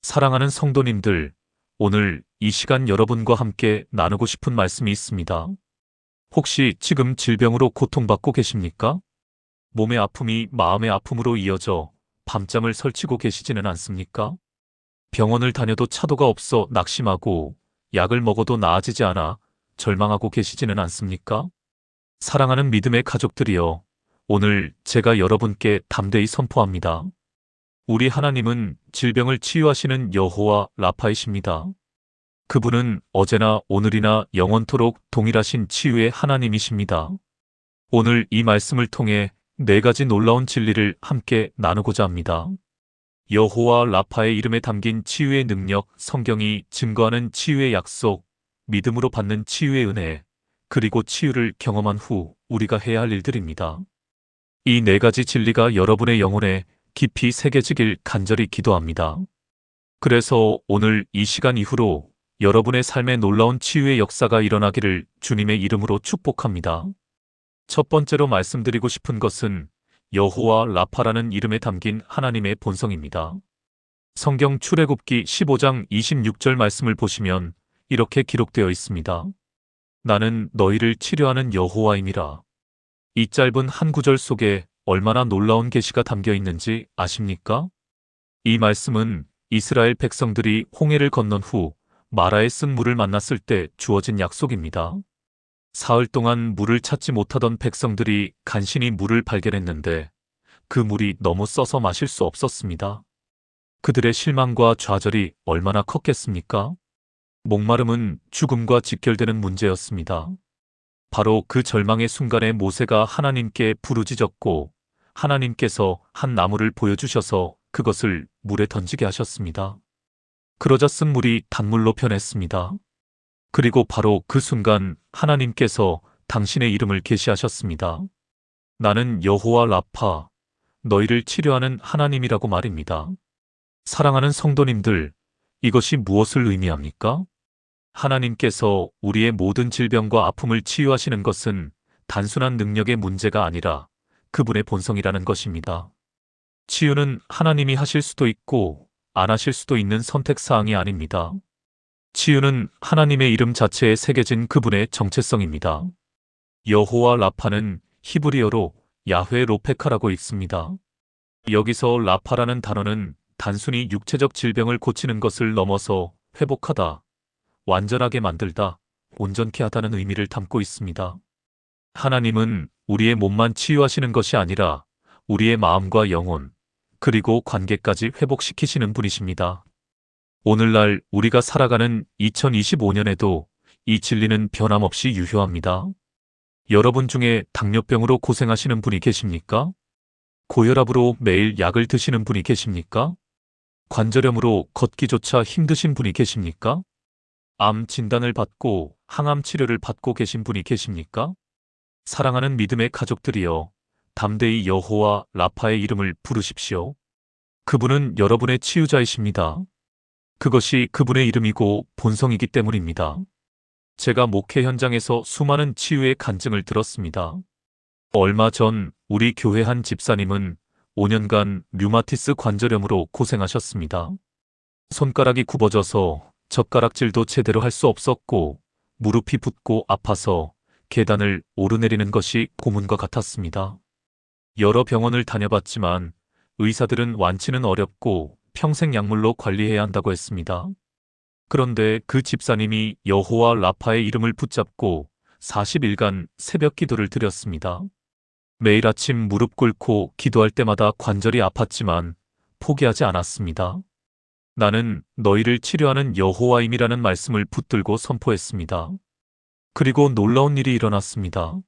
사랑하는 성도님들, 오늘 이 시간 여러분과 함께 나누고 싶은 말씀이 있습니다. 혹시 지금 질병으로 고통받고 계십니까? 몸의 아픔이 마음의 아픔으로 이어져 밤잠을 설치고 계시지는 않습니까? 병원을 다녀도 차도가 없어 낙심하고 약을 먹어도 나아지지 않아 절망하고 계시지는 않습니까? 사랑하는 믿음의 가족들이여, 오늘 제가 여러분께 담대히 선포합니다. 우리 하나님은 질병을 치유하시는 여호와 라파이십니다. 그분은 어제나 오늘이나 영원토록 동일하신 치유의 하나님이십니다. 오늘 이 말씀을 통해 네 가지 놀라운 진리를 함께 나누고자 합니다. 여호와 라파의 이름에 담긴 치유의 능력, 성경이 증거하는 치유의 약속, 믿음으로 받는 치유의 은혜, 그리고 치유를 경험한 후 우리가 해야 할 일들입니다. 이 네 가지 진리가 여러분의 영혼에 깊이 새겨지길 간절히 기도합니다. 그래서 오늘 이 시간 이후로 여러분의 삶에 놀라운 치유의 역사가 일어나기를 주님의 이름으로 축복합니다. 첫 번째로 말씀드리고 싶은 것은 여호와 라파라는 이름에 담긴 하나님의 본성입니다. 성경 출애굽기 15장 26절 말씀을 보시면 이렇게 기록되어 있습니다. 나는 너희를 치료하는 여호와임이라. 이 짧은 한 구절 속에 얼마나 놀라운 계시가 담겨 있는지 아십니까? 이 말씀은 이스라엘 백성들이 홍해를 건넌 후 마라에 쓴 물을 만났을 때 주어진 약속입니다. 사흘 동안 물을 찾지 못하던 백성들이 간신히 물을 발견했는데 그 물이 너무 써서 마실 수 없었습니다. 그들의 실망과 좌절이 얼마나 컸겠습니까? 목마름은 죽음과 직결되는 문제였습니다. 바로 그 절망의 순간에 모세가 하나님께 부르짖었고 하나님께서 한 나무를 보여주셔서 그것을 물에 던지게 하셨습니다. 그러자 쓴 물이 단물로 변했습니다. 그리고 바로 그 순간 하나님께서 당신의 이름을 계시하셨습니다. 나는 여호와 라파, 너희를 치료하는 하나님이라고 말입니다. 사랑하는 성도님들, 이것이 무엇을 의미합니까? 하나님께서 우리의 모든 질병과 아픔을 치유하시는 것은 단순한 능력의 문제가 아니라 그분의 본성이라는 것입니다. 치유는 하나님이 하실 수도 있고 안 하실 수도 있는 선택사항이 아닙니다. 치유는 하나님의 이름 자체에 새겨진 그분의 정체성입니다. 여호와 라파는 히브리어로 야훼 로페카라고 읽습니다. 여기서 라파라는 단어는 단순히 육체적 질병을 고치는 것을 넘어서 회복하다, 완전하게 만들다, 온전케 하다는 의미를 담고 있습니다. 하나님은 우리의 몸만 치유하시는 것이 아니라 우리의 마음과 영혼, 그리고 관계까지 회복시키시는 분이십니다. 오늘날 우리가 살아가는 2025년에도 이 진리는 변함없이 유효합니다. 여러분 중에 당뇨병으로 고생하시는 분이 계십니까? 고혈압으로 매일 약을 드시는 분이 계십니까? 관절염으로 걷기조차 힘드신 분이 계십니까? 암 진단을 받고 항암 치료를 받고 계신 분이 계십니까? 사랑하는 믿음의 가족들이여, 담대히 여호와 라파의 이름을 부르십시오. 그분은 여러분의 치유자이십니다. 그것이 그분의 이름이고 본성이기 때문입니다. 제가 목회 현장에서 수많은 치유의 간증을 들었습니다. 얼마 전 우리 교회 한 집사님은 5년간 류마티스 관절염으로 고생하셨습니다. 손가락이 굽어져서 젓가락질도 제대로 할 수 없었고 무릎이 붓고 아파서 계단을 오르내리는 것이 고문과 같았습니다. 여러 병원을 다녀봤지만 의사들은 완치는 어렵고 평생 약물로 관리해야 한다고 했습니다. 그런데 그 집사님이 여호와 라파의 이름을 붙잡고 40일간 새벽 기도를 드렸습니다. 매일 아침 무릎 꿇고 기도할 때마다 관절이 아팠지만 포기하지 않았습니다. 나는 너희를 치료하는 여호와임이라는 말씀을 붙들고 선포했습니다. 그리고 놀라운 일이 일어났습니다.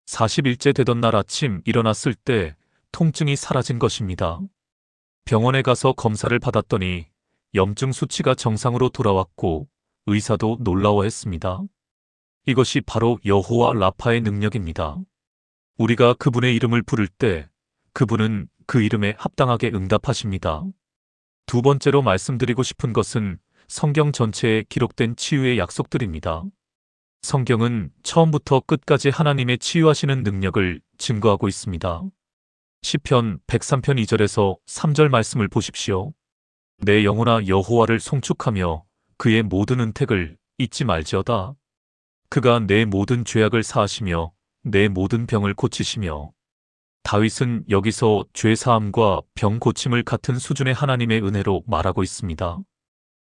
40일째 되던 날 아침 일어났을 때 통증이 사라진 것입니다. 병원에 가서 검사를 받았더니 염증 수치가 정상으로 돌아왔고 의사도 놀라워했습니다. 이것이 바로 여호와 라파의 능력입니다. 우리가 그분의 이름을 부를 때 그분은 그 이름에 합당하게 응답하십니다. 두 번째로 말씀드리고 싶은 것은 성경 전체에 기록된 치유의 약속들입니다. 성경은 처음부터 끝까지 하나님의 치유하시는 능력을 증거하고 있습니다. 시편 103편 2절에서 3절 말씀을 보십시오. 내 영혼아 여호와를 송축하며 그의 모든 은택을 잊지 말지어다. 그가 내 모든 죄악을 사하시며 내 모든 병을 고치시며. 다윗은 여기서 죄 사함과 병 고침을 같은 수준의 하나님의 은혜로 말하고 있습니다.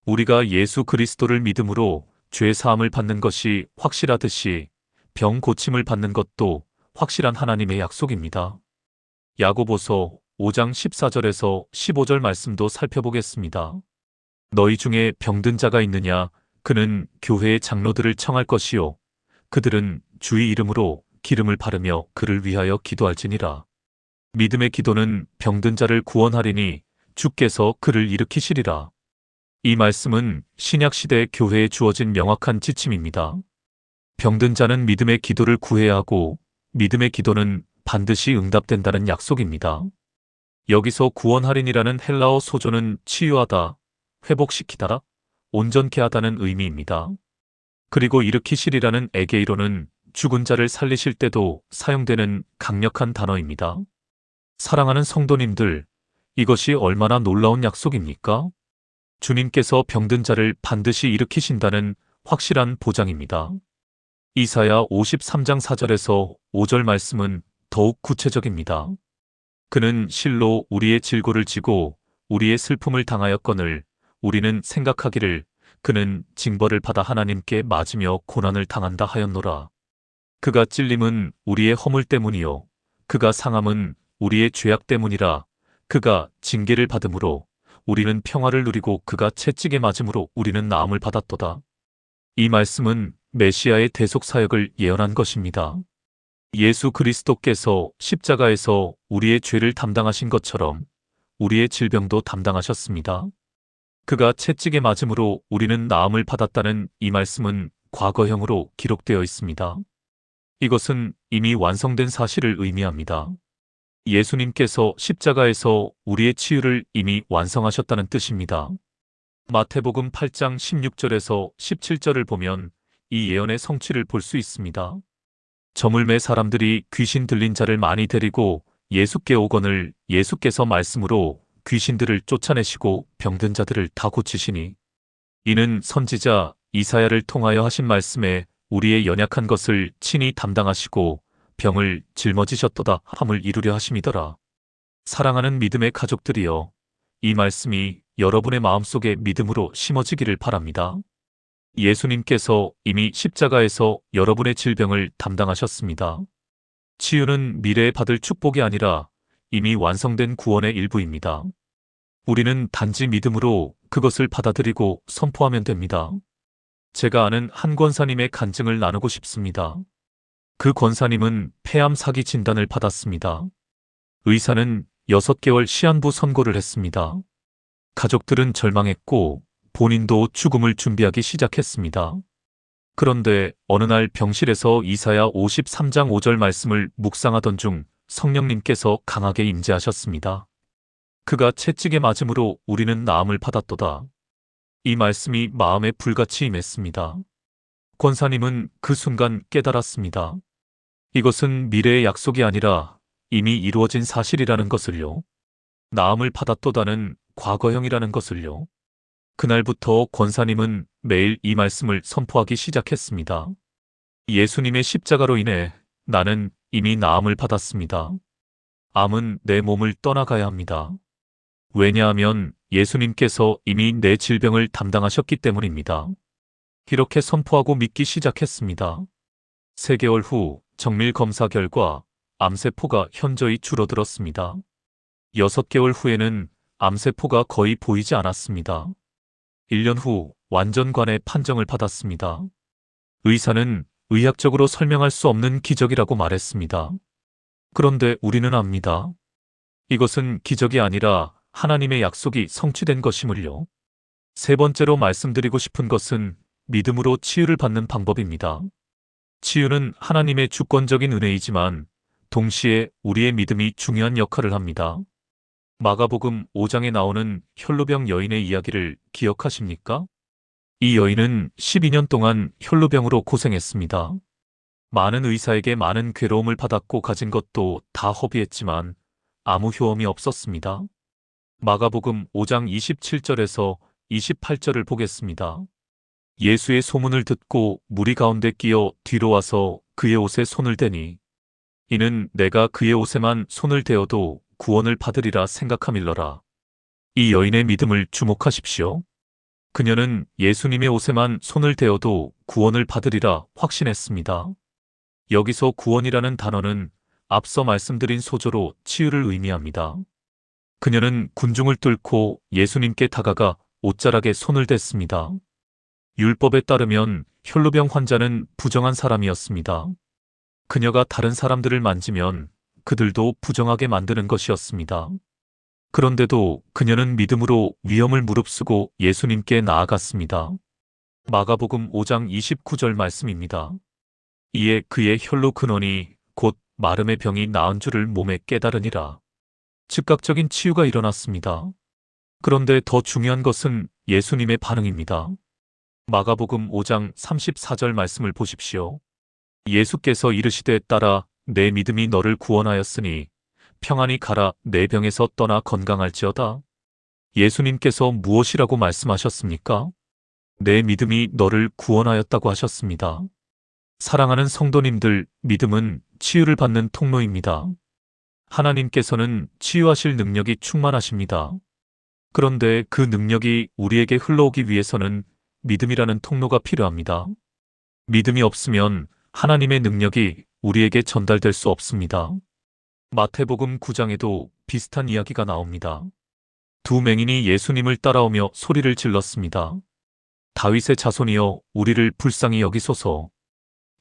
우리가 예수 그리스도를 믿음으로 죄 사함을 받는 것이 확실하듯이 병 고침을 받는 것도 확실한 하나님의 약속입니다. 야고보서 5장 14절에서 15절 말씀도 살펴보겠습니다. 너희 중에 병든 자가 있느냐? 그는 교회의 장로들을 청할 것이요. 그들은 주의 이름으로 기름을 바르며 그를 위하여 기도할지니라. 믿음의 기도는 병든 자를 구원하리니 주께서 그를 일으키시리라. 이 말씀은 신약시대 교회에 주어진 명확한 지침입니다. 병든 자는 믿음의 기도를 구해야 하고 믿음의 기도는 반드시 응답된다는 약속입니다. 여기서 구원하리니라는 헬라어 소조는 치유하다, 회복시키다, 온전케 하다는 의미입니다. 그리고 일으키시리라는 에게이로는 죽은 자를 살리실 때도 사용되는 강력한 단어입니다. 사랑하는 성도님들, 이것이 얼마나 놀라운 약속입니까? 주님께서 병든 자를 반드시 일으키신다는 확실한 보장입니다. 이사야 53장 4절에서 5절 말씀은 더욱 구체적입니다. 그는 실로 우리의 질고를 지고 우리의 슬픔을 당하였거늘 우리는 생각하기를 그는 징벌을 받아 하나님께 맞으며 고난을 당한다 하였노라. 그가 찔림은 우리의 허물 때문이요 그가 상함은 우리의 죄악 때문이라. 그가 징계를 받음으로 우리는 평화를 누리고 그가 채찍에 맞음으로 우리는 나음을 받았도다. 이 말씀은 메시아의 대속 사역을 예언한 것입니다. 예수 그리스도께서 십자가에서 우리의 죄를 담당하신 것처럼 우리의 질병도 담당하셨습니다. 그가 채찍에 맞음으로 우리는 나음을 받았다는 이 말씀은 과거형으로 기록되어 있습니다. 이것은 이미 완성된 사실을 의미합니다. 예수님께서 십자가에서 우리의 치유를 이미 완성하셨다는 뜻입니다. 마태복음 8장 16절에서 17절을 보면 이 예언의 성취를 볼 수 있습니다. 저물매 사람들이 귀신 들린 자를 많이 데리고 예수께 오거늘 예수께서 말씀으로 귀신들을 쫓아내시고 병든 자들을 다 고치시니 이는 선지자 이사야를 통하여 하신 말씀에 우리의 연약한 것을 친히 담당하시고 병을 짊어지셨도다 함을 이루려 하심이더라. 사랑하는 믿음의 가족들이여, 이 말씀이 여러분의 마음속에 믿음으로 심어지기를 바랍니다. 예수님께서 이미 십자가에서 여러분의 질병을 담당하셨습니다. 치유는 미래에 받을 축복이 아니라 이미 완성된 구원의 일부입니다. 우리는 단지 믿음으로 그것을 받아들이고 선포하면 됩니다. 제가 아는 한 권사님의 간증을 나누고 싶습니다. 그 권사님은 폐암 사기 진단을 받았습니다. 의사는 6개월 시한부 선고를 했습니다. 가족들은 절망했고 본인도 죽음을 준비하기 시작했습니다. 그런데 어느 날 병실에서 이사야 53장 5절 말씀을 묵상하던 중 성령님께서 강하게 임재하셨습니다. 그가 채찍에 맞음으로 우리는 나음을 받았도다. 이 말씀이 마음에 불같이 임했습니다. 권사님은 그 순간 깨달았습니다. 이것은 미래의 약속이 아니라 이미 이루어진 사실이라는 것을요. 나음을 받았도다는 과거형이라는 것을요. 그날부터 권사님은 매일 이 말씀을 선포하기 시작했습니다. 예수님의 십자가로 인해 나는 이미 나음을 받았습니다. 암은 내 몸을 떠나가야 합니다. 왜냐하면 예수님께서 이미 내 질병을 담당하셨기 때문입니다. 이렇게 선포하고 믿기 시작했습니다. 3개월 후 정밀 검사 결과 암세포가 현저히 줄어들었습니다. 6개월 후에는 암세포가 거의 보이지 않았습니다. 1년 후 완전관의 판정을 받았습니다. 의사는 의학적으로 설명할 수 없는 기적이라고 말했습니다. 그런데 우리는 압니다. 이것은 기적이 아니라 하나님의 약속이 성취된 것임을요. 3번째로 말씀드리고 싶은 것은 믿음으로 치유를 받는 방법입니다. 치유는 하나님의 주권적인 은혜이지만 동시에 우리의 믿음이 중요한 역할을 합니다. 마가복음 5장에 나오는 혈루병 여인의 이야기를 기억하십니까? 이 여인은 12년 동안 혈루병으로 고생했습니다. 많은 의사에게 많은 괴로움을 받았고 가진 것도 다 허비했지만 아무 효험이 없었습니다. 마가복음 5장 27절에서 28절을 보겠습니다. 예수의 소문을 듣고 무리 가운데 끼어 뒤로 와서 그의 옷에 손을 대니 이는 내가 그의 옷에만 손을 대어도 구원을 받으리라 생각함일러라. 이 여인의 믿음을 주목하십시오. 그녀는 예수님의 옷에만 손을 대어도 구원을 받으리라 확신했습니다. 여기서 구원이라는 단어는 앞서 말씀드린 소조로 치유를 의미합니다. 그녀는 군중을 뚫고 예수님께 다가가 옷자락에 손을 댔습니다. 율법에 따르면 혈루병 환자는 부정한 사람이었습니다. 그녀가 다른 사람들을 만지면 그들도 부정하게 만드는 것이었습니다. 그런데도 그녀는 믿음으로 위험을 무릅쓰고 예수님께 나아갔습니다. 마가복음 5장 29절 말씀입니다. 이에 그의 혈루 근원이 곧 마름의 병이 나은 줄을 몸에 깨달으니라. 즉각적인 치유가 일어났습니다. 그런데 더 중요한 것은 예수님의 반응입니다. 마가복음 5장 34절 말씀을 보십시오. 예수께서 이르시되 따라 내 믿음이 너를 구원하였으니 평안히 가라 내 병에서 떠나 건강할지어다. 예수님께서 무엇이라고 말씀하셨습니까? 내 믿음이 너를 구원하였다고 하셨습니다. 사랑하는 성도님들, 믿음은 치유를 받는 통로입니다. 하나님께서는 치유하실 능력이 충만하십니다. 그런데 그 능력이 우리에게 흘러오기 위해서는 믿음이라는 통로가 필요합니다. 믿음이 없으면 하나님의 능력이 우리에게 전달될 수 없습니다. 마태복음 9장에도 비슷한 이야기가 나옵니다. 두 맹인이 예수님을 따라오며 소리를 질렀습니다. 다윗의 자손이여 우리를 불쌍히 여기소서.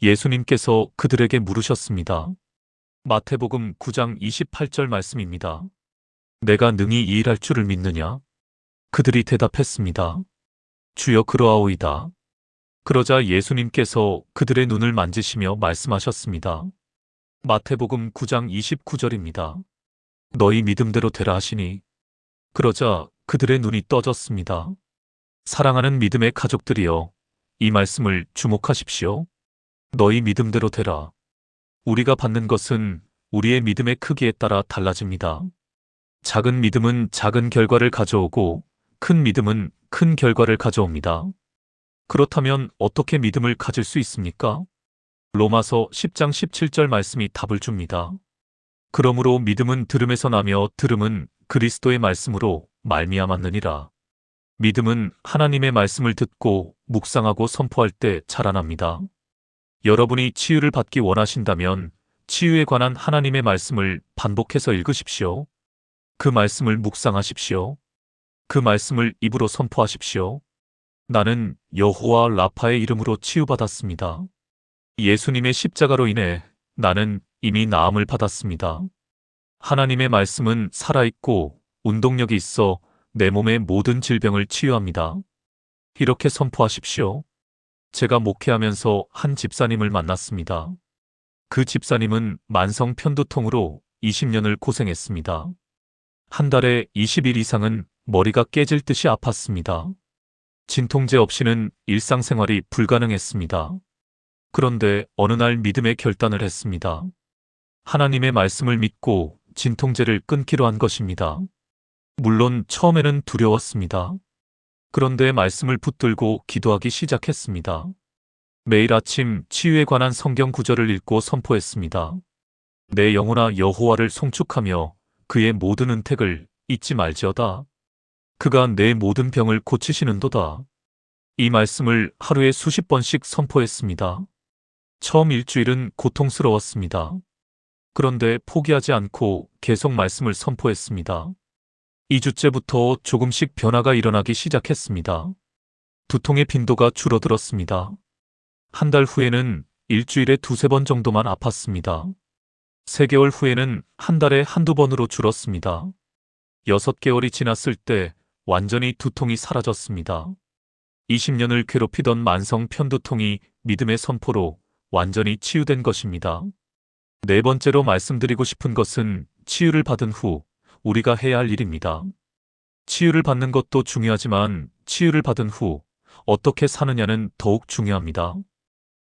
예수님께서 그들에게 물으셨습니다. 마태복음 9장 28절 말씀입니다. 내가 능히 이 일할 줄을 믿느냐? 그들이 대답했습니다. 주여 그러하오이다. 그러자 예수님께서 그들의 눈을 만지시며 말씀하셨습니다. 마태복음 9장 29절입니다. 너희 믿음대로 되라 하시니 그러자 그들의 눈이 떠졌습니다. 사랑하는 믿음의 가족들이여 이 말씀을 주목하십시오. 너희 믿음대로 되라. 우리가 받는 것은 우리의 믿음의 크기에 따라 달라집니다. 작은 믿음은 작은 결과를 가져오고 큰 믿음은 큰 결과를 가져옵니다. 그렇다면 어떻게 믿음을 가질 수 있습니까? 로마서 10장 17절 말씀이 답을 줍니다. 그러므로 믿음은 들음에서 나며 들음은 그리스도의 말씀으로 말미암았느니라. 믿음은 하나님의 말씀을 듣고 묵상하고 선포할 때 자라납니다. 여러분이 치유를 받기 원하신다면 치유에 관한 하나님의 말씀을 반복해서 읽으십시오. 그 말씀을 묵상하십시오. 그 말씀을 입으로 선포하십시오. 나는 여호와 라파의 이름으로 치유받았습니다. 예수님의 십자가로 인해 나는 이미 나음을 받았습니다. 하나님의 말씀은 살아있고 운동력이 있어 내 몸의 모든 질병을 치유합니다. 이렇게 선포하십시오. 제가 목회하면서 한 집사님을 만났습니다. 그 집사님은 만성 편두통으로 20년을 고생했습니다. 한 달에 20일 이상은 머리가 깨질 듯이 아팠습니다. 진통제 없이는 일상생활이 불가능했습니다. 그런데 어느 날 믿음의 결단을 했습니다. 하나님의 말씀을 믿고 진통제를 끊기로 한 것입니다. 물론 처음에는 두려웠습니다. 그런데 말씀을 붙들고 기도하기 시작했습니다. 매일 아침 치유에 관한 성경 구절을 읽고 선포했습니다. 내 영혼아 여호와를 송축하며 그의 모든 은택을 잊지 말지어다. 그가 내 모든 병을 고치시는도다. 이 말씀을 하루에 수십 번씩 선포했습니다. 처음 일주일은 고통스러웠습니다. 그런데 포기하지 않고 계속 말씀을 선포했습니다. 2주째부터 조금씩 변화가 일어나기 시작했습니다. 두통의 빈도가 줄어들었습니다. 한 달 후에는 일주일에 두세 번 정도만 아팠습니다. 3개월 후에는 한 달에 한두 번으로 줄었습니다. 6개월이 지났을 때 완전히 두통이 사라졌습니다. 20년을 괴롭히던 만성 편두통이 믿음의 선포로 완전히 치유된 것입니다. 네 번째로 말씀드리고 싶은 것은 치유를 받은 후 우리가 해야 할 일입니다. 치유를 받는 것도 중요하지만 치유를 받은 후 어떻게 사느냐는 더욱 중요합니다.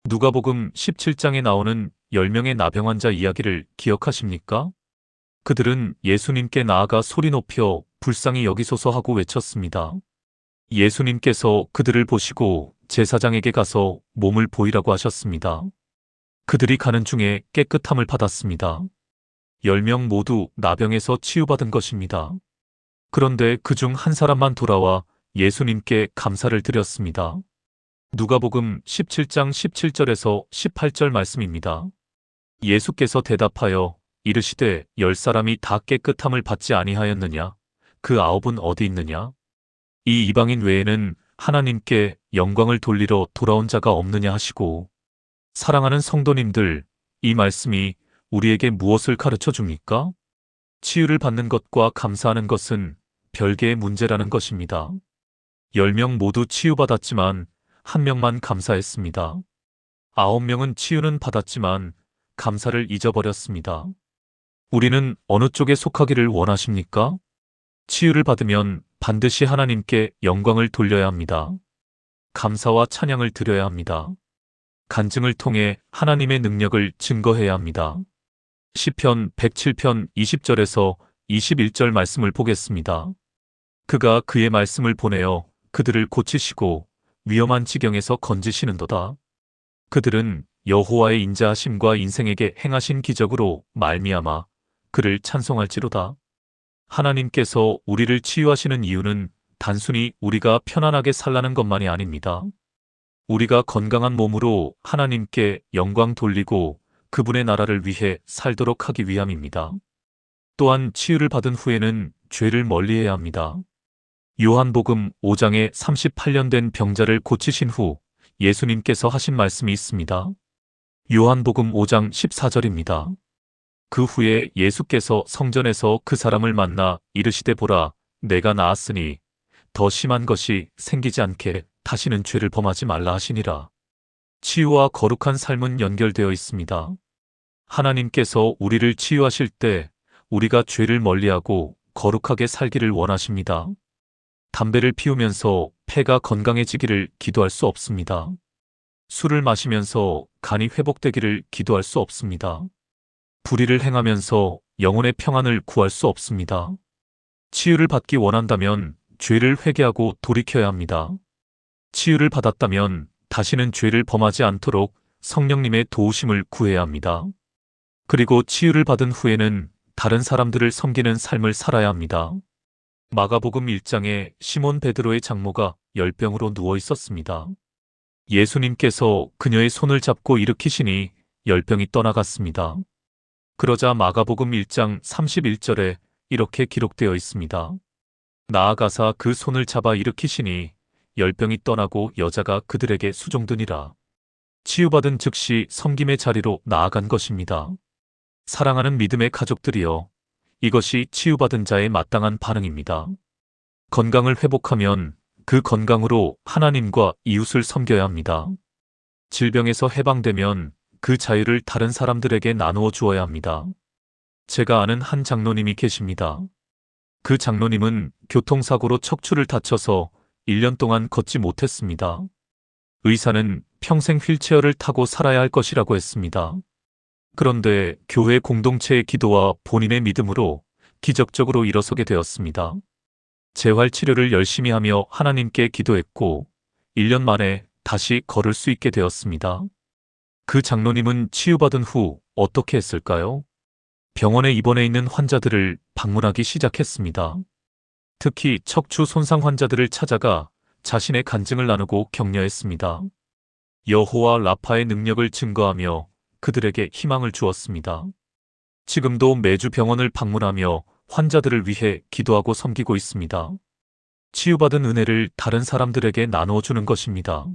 누가복음 17장에 나오는 10명의 나병 환자 이야기를 기억하십니까? 그들은 예수님께 나아가 소리 높여 불쌍히 여기소서 하고 외쳤습니다. 예수님께서 그들을 보시고 제사장에게 가서 몸을 보이라고 하셨습니다. 그들이 가는 중에 깨끗함을 받았습니다. 10명 모두 나병에서 치유받은 것입니다. 그런데 그중 한 사람만 돌아와 예수님께 감사를 드렸습니다. 누가복음 17장 17절에서 18절 말씀입니다. 예수께서 대답하여 이르시되 10사람이 다 깨끗함을 받지 아니하였느냐? 그 9은 어디 있느냐? 이 이방인 외에는 하나님께 영광을 돌리러 돌아온 자가 없느냐 하시고, 사랑하는 성도님들, 이 말씀이 우리에게 무엇을 가르쳐 줍니까? 치유를 받는 것과 감사하는 것은 별개의 문제라는 것입니다. 10명 모두 치유받았지만 1명만 감사했습니다. 9명은 치유는 받았지만 감사를 잊어버렸습니다. 우리는 어느 쪽에 속하기를 원하십니까? 치유를 받으면 반드시 하나님께 영광을 돌려야 합니다. 감사와 찬양을 드려야 합니다. 간증을 통해 하나님의 능력을 증거해야 합니다. 시편 107편 20절에서 21절 말씀을 보겠습니다. 그가 그의 말씀을 보내어 그들을 고치시고 위험한 지경에서 건지시는도다. 그들은 여호와의 인자하심과 인생에게 행하신 기적으로 말미암아 그를 찬송할지로다. 하나님께서 우리를 치유하시는 이유는 단순히 우리가 편안하게 살라는 것만이 아닙니다. 우리가 건강한 몸으로 하나님께 영광 돌리고 그분의 나라를 위해 살도록 하기 위함입니다. 또한 치유를 받은 후에는 죄를 멀리해야 합니다. 요한복음 5장에 38년 된 병자를 고치신 후 예수님께서 하신 말씀이 있습니다. 요한복음 5장 14절입니다. 그 후에 예수께서 성전에서 그 사람을 만나 이르시되 보라, 내가 나았으니 더 심한 것이 생기지 않게 다시는 죄를 범하지 말라 하시니라. 치유와 거룩한 삶은 연결되어 있습니다. 하나님께서 우리를 치유하실 때 우리가 죄를 멀리하고 거룩하게 살기를 원하십니다. 담배를 피우면서 폐가 건강해지기를 기도할 수 없습니다. 술을 마시면서 간이 회복되기를 기도할 수 없습니다. 불의를 행하면서 영혼의 평안을 구할 수 없습니다. 치유를 받기 원한다면 죄를 회개하고 돌이켜야 합니다. 치유를 받았다면 다시는 죄를 범하지 않도록 성령님의 도우심을 구해야 합니다. 그리고 치유를 받은 후에는 다른 사람들을 섬기는 삶을 살아야 합니다. 마가복음 1장에 시몬 베드로의 장모가 열병으로 누워 있었습니다. 예수님께서 그녀의 손을 잡고 일으키시니 열병이 떠나갔습니다. 그러자 마가복음 1장 31절에 이렇게 기록되어 있습니다. 나아가사 그 손을 잡아 일으키시니 열병이 떠나고 여자가 그들에게 수종드니라. 치유받은 즉시 섬김의 자리로 나아간 것입니다. 사랑하는 믿음의 가족들이여, 이것이 치유받은 자의 마땅한 반응입니다. 건강을 회복하면 그 건강으로 하나님과 이웃을 섬겨야 합니다. 질병에서 해방되면 그 자유를 다른 사람들에게 나누어 주어야 합니다. 제가 아는 한 장로님이 계십니다. 그 장로님은 교통사고로 척추를 다쳐서 1년 동안 걷지 못했습니다. 의사는 평생 휠체어를 타고 살아야 할 것이라고 했습니다. 그런데 교회 공동체의 기도와 본인의 믿음으로 기적적으로 일어서게 되었습니다. 재활치료를 열심히 하며 하나님께 기도했고 1년 만에 다시 걸을 수 있게 되었습니다. 그 장로님은 치유받은 후 어떻게 했을까요? 병원에 입원해 있는 환자들을 방문하기 시작했습니다. 특히 척추 손상 환자들을 찾아가 자신의 간증을 나누고 격려했습니다. 여호와 라파의 능력을 증거하며 그들에게 희망을 주었습니다. 지금도 매주 병원을 방문하며 환자들을 위해 기도하고 섬기고 있습니다. 치유받은 은혜를 다른 사람들에게 나누어 주는 것입니다.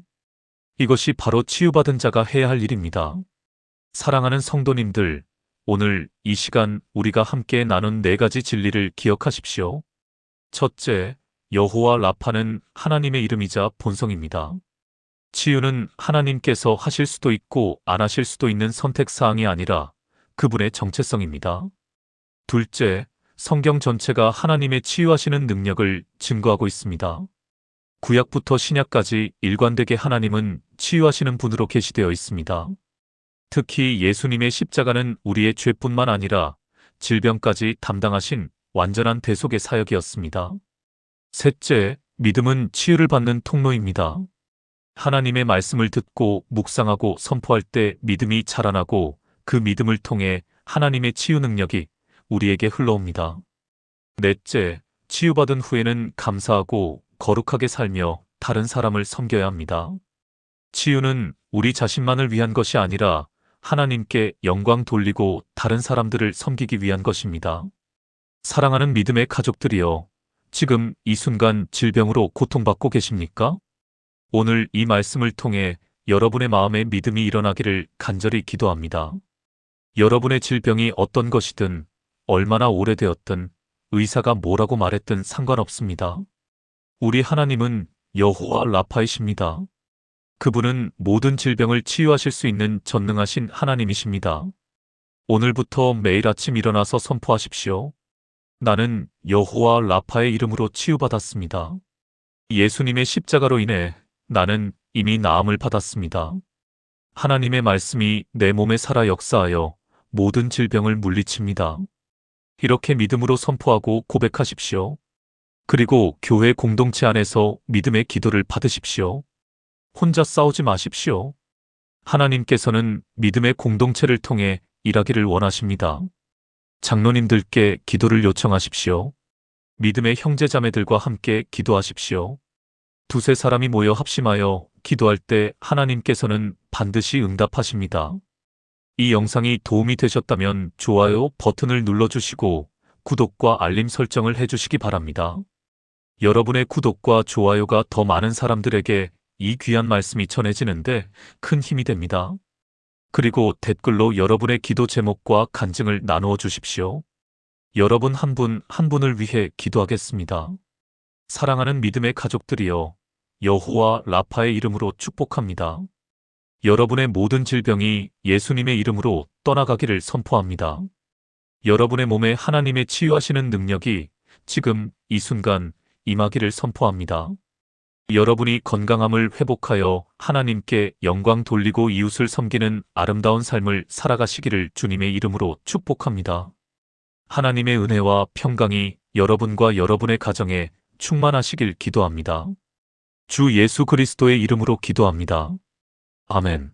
이것이 바로 치유받은 자가 해야 할 일입니다. 사랑하는 성도님들, 오늘 이 시간 우리가 함께 나눈 4가지 진리를 기억하십시오. 첫째, 여호와 라파는 하나님의 이름이자 본성입니다. 치유는 하나님께서 하실 수도 있고 안 하실 수도 있는 선택사항이 아니라 그분의 정체성입니다. 둘째, 성경 전체가 하나님의 치유하시는 능력을 증거하고 있습니다. 구약부터 신약까지 일관되게 하나님은 치유하시는 분으로 계시되어 있습니다. 특히 예수님의 십자가는 우리의 죄뿐만 아니라 질병까지 담당하신 완전한 대속의 사역이었습니다. 셋째, 믿음은 치유를 받는 통로입니다. 하나님의 말씀을 듣고 묵상하고 선포할 때 믿음이 자라나고 그 믿음을 통해 하나님의 치유 능력이 우리에게 흘러옵니다. 넷째, 치유받은 후에는 감사하고 거룩하게 살며 다른 사람을 섬겨야 합니다. 치유는 우리 자신만을 위한 것이 아니라 하나님께 영광 돌리고 다른 사람들을 섬기기 위한 것입니다. 사랑하는 믿음의 가족들이여, 지금 이 순간 질병으로 고통받고 계십니까? 오늘 이 말씀을 통해 여러분의 마음에 믿음이 일어나기를 간절히 기도합니다. 여러분의 질병이 어떤 것이든 얼마나 오래되었든 의사가 뭐라고 말했든 상관없습니다. 우리 하나님은 여호와 라파이십니다. 그분은 모든 질병을 치유하실 수 있는 전능하신 하나님이십니다. 오늘부터 매일 아침 일어나서 선포하십시오. 나는 여호와 라파의 이름으로 치유받았습니다. 예수님의 십자가로 인해 나는 이미 나음을 받았습니다. 하나님의 말씀이 내 몸에 살아 역사하여 모든 질병을 물리칩니다. 이렇게 믿음으로 선포하고 고백하십시오. 그리고 교회 공동체 안에서 믿음의 기도를 받으십시오. 혼자 싸우지 마십시오. 하나님께서는 믿음의 공동체를 통해 일하기를 원하십니다. 장로님들께 기도를 요청하십시오. 믿음의 형제자매들과 함께 기도하십시오. 두세 사람이 모여 합심하여 기도할 때 하나님께서는 반드시 응답하십니다. 이 영상이 도움이 되셨다면 좋아요 버튼을 눌러주시고 구독과 알림 설정을 해주시기 바랍니다. 여러분의 구독과 좋아요가 더 많은 사람들에게 이 귀한 말씀이 전해지는데 큰 힘이 됩니다. 그리고 댓글로 여러분의 기도 제목과 간증을 나누어 주십시오. 여러분 한 분 한 분을 위해 기도하겠습니다. 사랑하는 믿음의 가족들이여, 여호와 라파의 이름으로 축복합니다. 여러분의 모든 질병이 예수님의 이름으로 떠나가기를 선포합니다. 여러분의 몸에 하나님의 치유하시는 능력이 지금 이 순간 임하기를 선포합니다. 여러분이 건강함을 회복하여 하나님께 영광 돌리고 이웃을 섬기는 아름다운 삶을 살아가시기를 주님의 이름으로 축복합니다. 하나님의 은혜와 평강이 여러분과 여러분의 가정에 충만하시길 기도합니다. 주 예수 그리스도의 이름으로 기도합니다. 아멘.